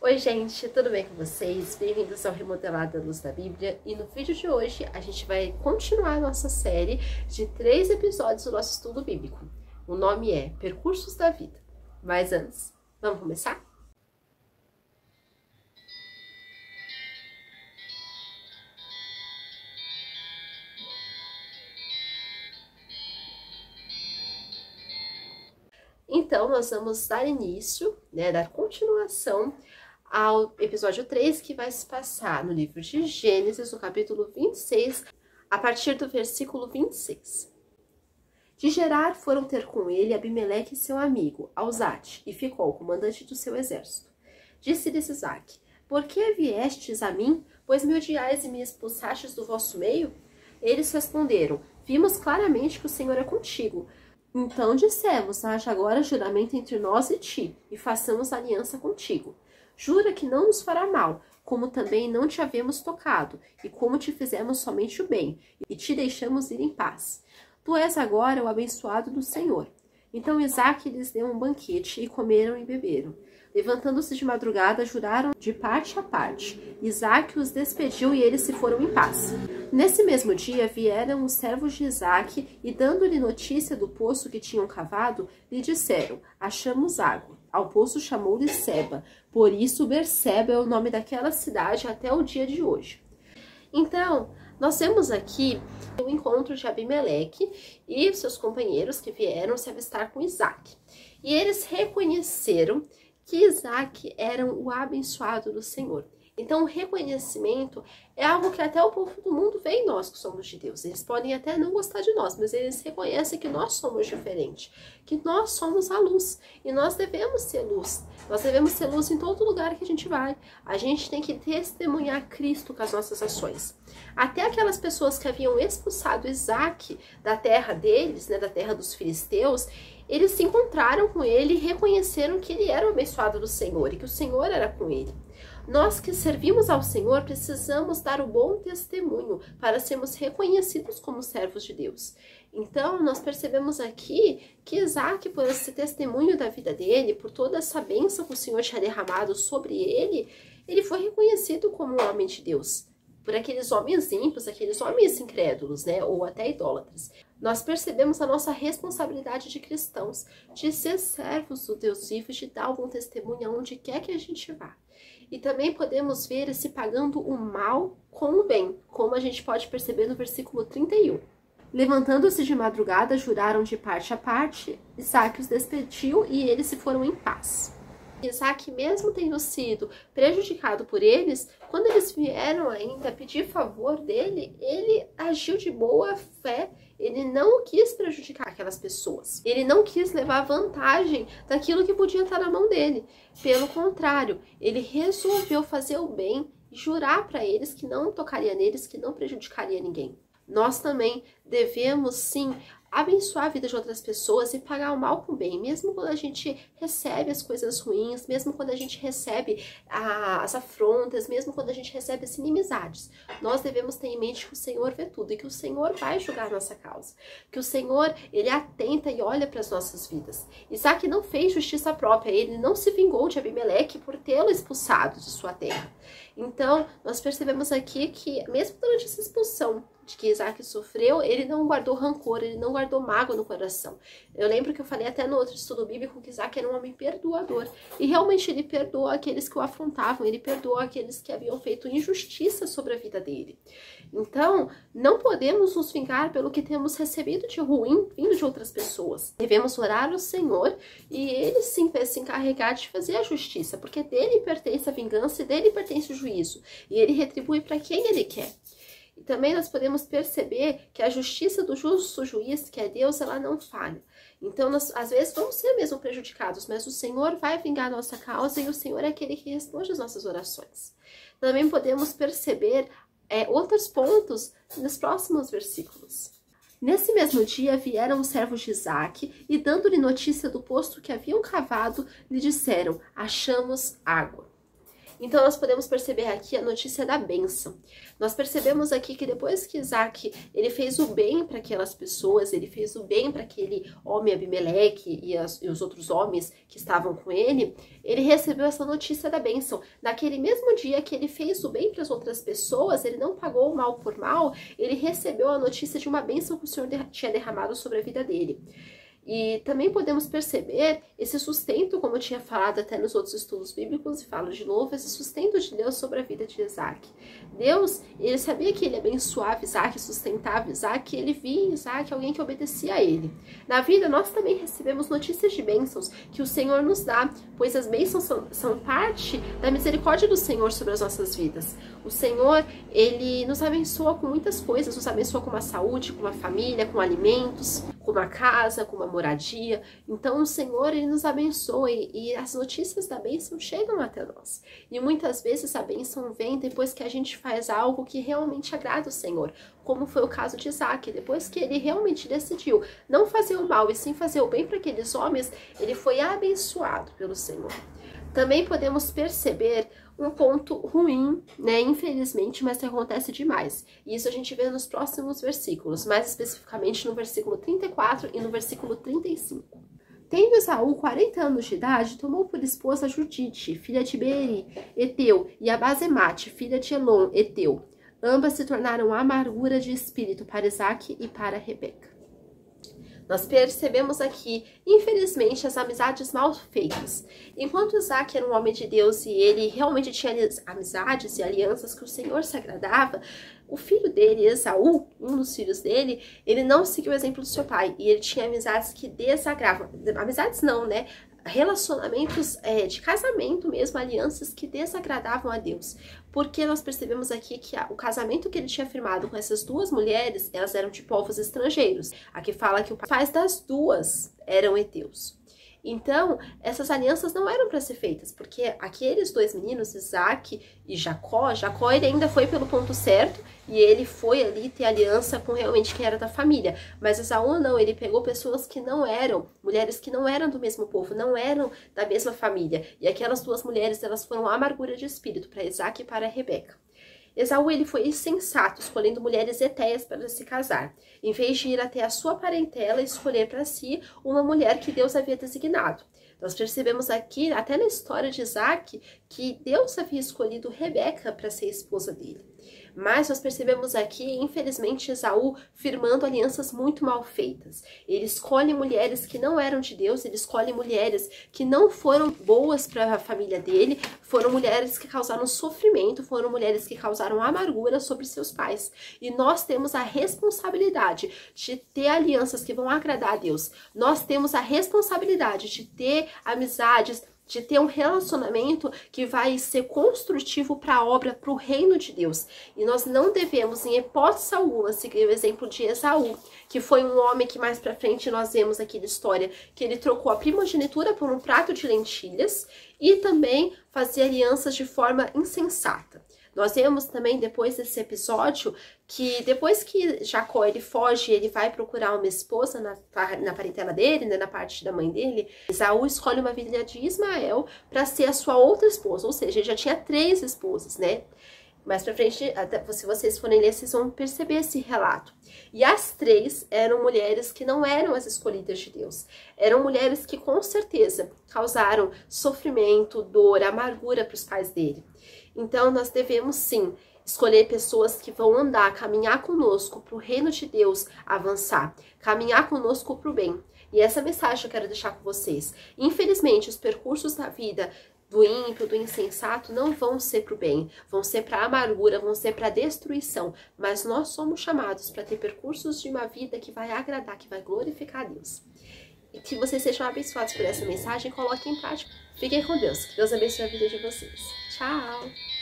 Oi gente, tudo bem com vocês? Bem-vindos ao Remodelado à Luz da Bíblia, e no vídeo de hoje a gente vai continuar a nossa série de 3 episódios do nosso estudo bíblico. O nome é Percursos da Vida. Mas antes, vamos começar? Então, nós vamos dar início, dar continuação ao episódio 3, que vai se passar no livro de Gênesis, no capítulo 26, a partir do versículo 26. De Gerar foram ter com ele Abimeleque e seu amigo, Alzate, e ficou comandante do seu exército. Disse-lhes Isaque: Por que viestes a mim, pois me odiais e me expulsastes do vosso meio? Eles responderam: Vimos claramente que o Senhor é contigo. Então dissemos: haja agora juramento entre nós e ti, e façamos aliança contigo. Jura que não nos fará mal, como também não te havemos tocado, e como te fizemos somente o bem, e te deixamos ir em paz. Tu és agora o abençoado do Senhor. Então Isaque lhes deu um banquete, e comeram e beberam. Levantando-se de madrugada, juraram de parte a parte. Isaque os despediu e eles se foram em paz. Nesse mesmo dia vieram os servos de Isaque e, dando-lhe notícia do poço que tinham cavado, lhe disseram: Achamos água. Ao poço chamou-lhe Seba, por isso Berseba é o nome daquela cidade até o dia de hoje. Então, nós temos aqui o encontro de Abimeleque e seus companheiros que vieram se avistar com Isaque. E eles reconheceram que Isaque era o abençoado do Senhor. Então, o reconhecimento é algo que até o povo do mundo vê em nós que somos de Deus. Eles podem até não gostar de nós, mas eles reconhecem que nós somos diferentes, que nós somos a luz e nós devemos ser luz. Nós devemos ser luz em todo lugar que a gente vai. A gente tem que testemunhar Cristo com as nossas ações. Até aquelas pessoas que haviam expulsado Isaque da terra deles, da terra dos filisteus, eles se encontraram com ele e reconheceram que ele era o abençoado do Senhor e que o Senhor era com ele. Nós que servimos ao Senhor precisamos dar o bom testemunho para sermos reconhecidos como servos de Deus. Então, nós percebemos aqui que Isaque, por esse testemunho da vida dele, por toda essa bênção que o Senhor tinha derramado sobre ele, ele foi reconhecido como um homem de Deus. Por aqueles homens ímpios, aqueles homens incrédulos, ou até idólatras. Nós percebemos a nossa responsabilidade de cristãos, de ser servos do Deus vivo, de dar algum testemunho aonde quer que a gente vá. E também podemos ver esse pagando o mal com o bem, como a gente pode perceber no versículo 31. Levantando-se de madrugada, juraram de parte a parte, Isaque os despediu e eles se foram em paz. Isaque, mesmo tendo sido prejudicado por eles, quando eles vieram ainda pedir favor dele, ele agiu de boa fé. Ele não quis prejudicar aquelas pessoas. Ele não quis levar vantagem daquilo que podia estar na mão dele. Pelo contrário, ele resolveu fazer o bem e jurar para eles que não tocaria neles, que não prejudicaria ninguém. Nós também devemos, sim, abençoar a vida de outras pessoas e pagar o mal com o bem, mesmo quando a gente recebe as coisas ruins, mesmo quando a gente recebe as afrontas, mesmo quando a gente recebe as inimizades. Nós devemos ter em mente que o Senhor vê tudo e que o Senhor vai julgar a nossa causa, que o Senhor, ele atenta e olha para as nossas vidas. Isaque não fez justiça própria, ele não se vingou de Abimeleque por tê-lo expulsado de sua terra. Então, nós percebemos aqui que, mesmo durante essa expulsão de que Isaque sofreu, ele não guardou rancor, ele não guardou mágoa no coração. Eu lembro que eu falei até no outro estudo bíblico que Isaque era um homem perdoador. E realmente ele perdoou aqueles que o afrontavam, ele perdoou aqueles que haviam feito injustiça sobre a vida dele. Então, não podemos nos vingar pelo que temos recebido de ruim vindo de outras pessoas. Devemos orar ao Senhor e ele sim vai se encarregar de fazer a justiça, porque dele pertence a vingança e dele pertence o juízo. E ele retribui para quem ele quer. E também nós podemos perceber que a justiça do justo juiz, que é Deus, ela não falha. Então, nós, às vezes, vamos ser mesmo prejudicados, mas o Senhor vai vingar a nossa causa e o Senhor é aquele que responde às nossas orações. Também podemos perceber outros pontos nos próximos versículos. Nesse mesmo dia vieram os servos de Isaque e, dando-lhe notícia do poço que haviam cavado, lhe disseram: Achamos água. Então nós podemos perceber aqui a notícia da bênção. Nós percebemos aqui que depois que Isaac ele fez o bem para aquelas pessoas, ele fez o bem para aquele homem Abimeleque e os outros homens que estavam com ele recebeu essa notícia da bênção. Naquele mesmo dia que ele fez o bem para as outras pessoas, ele não pagou o mal por mal, ele recebeu a notícia de uma bênção que o Senhor tinha derramado sobre a vida dele. E também podemos perceber esse sustento, como eu tinha falado até nos outros estudos bíblicos, e falo de novo, esse sustento de Deus sobre a vida de Isaac. Deus, ele sabia que ele abençoava Isaac, sustentava Isaac, ele via em Isaac alguém que obedecia a ele. Na vida, nós também recebemos notícias de bênçãos que o Senhor nos dá, pois as bênçãos são parte da misericórdia do Senhor sobre as nossas vidas. O Senhor, ele nos abençoa com muitas coisas, nos abençoa com uma saúde, com uma família, com alimentos, com uma casa, com uma moradia. Então o Senhor, ele nos abençoa e as notícias da bênção chegam até nós. E muitas vezes a bênção vem depois que a gente faz algo que realmente agrada o Senhor, como foi o caso de Isaac. Depois que ele realmente decidiu não fazer o mal e sim fazer o bem para aqueles homens, ele foi abençoado pelo Senhor. Também podemos perceber um ponto ruim, né, infelizmente, mas que acontece demais. E isso a gente vê nos próximos versículos, mais especificamente no versículo 34 e no versículo 35. Tendo Esaú 40 anos de idade, tomou por esposa Judite, filha de Beeri, Eteu, e a Basemate, filha de Elon, Eteu. Ambas se tornaram amargura de espírito para Isaque e para Rebeca. Nós percebemos aqui, infelizmente, as amizades mal feitas. Enquanto Isaac era um homem de Deus e ele realmente tinha amizades e alianças que o Senhor se agradava, o filho dele, Esaú, um dos filhos dele, ele não seguiu o exemplo do seu pai. E ele tinha amizades que desagravam. Amizades não, né? Relacionamentos de casamento mesmo, alianças que desagradavam a Deus. Porque nós percebemos aqui que o casamento que ele tinha firmado com essas duas mulheres, elas eram de povos estrangeiros. Aqui fala que o pai das duas eram heteus. Então, essas alianças não eram para ser feitas, porque aqueles dois meninos, Isaac e Jacó ele ainda foi pelo ponto certo e ele foi ali ter aliança com realmente quem era da família. Mas Esaú não, ele pegou pessoas que não eram, mulheres que não eram do mesmo povo, não eram da mesma família. E aquelas duas mulheres, elas foram amargura de espírito para Isaac e para Rebeca. Esaú, ele foi insensato, escolhendo mulheres hetéias para se casar, em vez de ir até a sua parentela e escolher para si uma mulher que Deus havia designado. Nós percebemos aqui, até na história de Isaac, que Deus havia escolhido Rebeca para ser esposa dele. Mas nós percebemos aqui, infelizmente, Esaú firmando alianças muito mal feitas. Ele escolhe mulheres que não eram de Deus, ele escolhe mulheres que não foram boas para a família dele, foram mulheres que causaram sofrimento, foram mulheres que causaram amargura sobre seus pais. E nós temos a responsabilidade de ter alianças que vão agradar a Deus. Nós temos a responsabilidade de ter amizades, de ter um relacionamento que vai ser construtivo para a obra, para o reino de Deus. E nós não devemos, em hipótese alguma, seguir o exemplo de Esaú, que foi um homem que mais para frente nós vemos aqui na história, que ele trocou a primogenitura por um prato de lentilhas e também fazia alianças de forma insensata. Nós vemos também depois desse episódio que depois que Jacó ele foge, ele vai procurar uma esposa na parentela dele, né, na parte da mãe dele, Esaú escolhe uma filha de Ismael para ser a sua outra esposa, ou seja, ele já tinha 3 esposas, né? Mais pra frente, se vocês forem ler, vocês vão perceber esse relato. E as 3 eram mulheres que não eram as escolhidas de Deus. Eram mulheres que com certeza causaram sofrimento, dor, amargura para os pais dele. Então nós devemos sim escolher pessoas que vão andar, caminhar conosco para o reino de Deus avançar, caminhar conosco para o bem. E essa mensagem eu quero deixar com vocês. Infelizmente, os percursos da vida do ímpio, do insensato, não vão ser para o bem, vão ser para a amargura, vão ser para a destruição. Mas nós somos chamados para ter percursos de uma vida que vai agradar, que vai glorificar a Deus. E que vocês sejam abençoados por essa mensagem, coloquem em prática. Fiquem com Deus. Que Deus abençoe a vida de vocês. Tchau!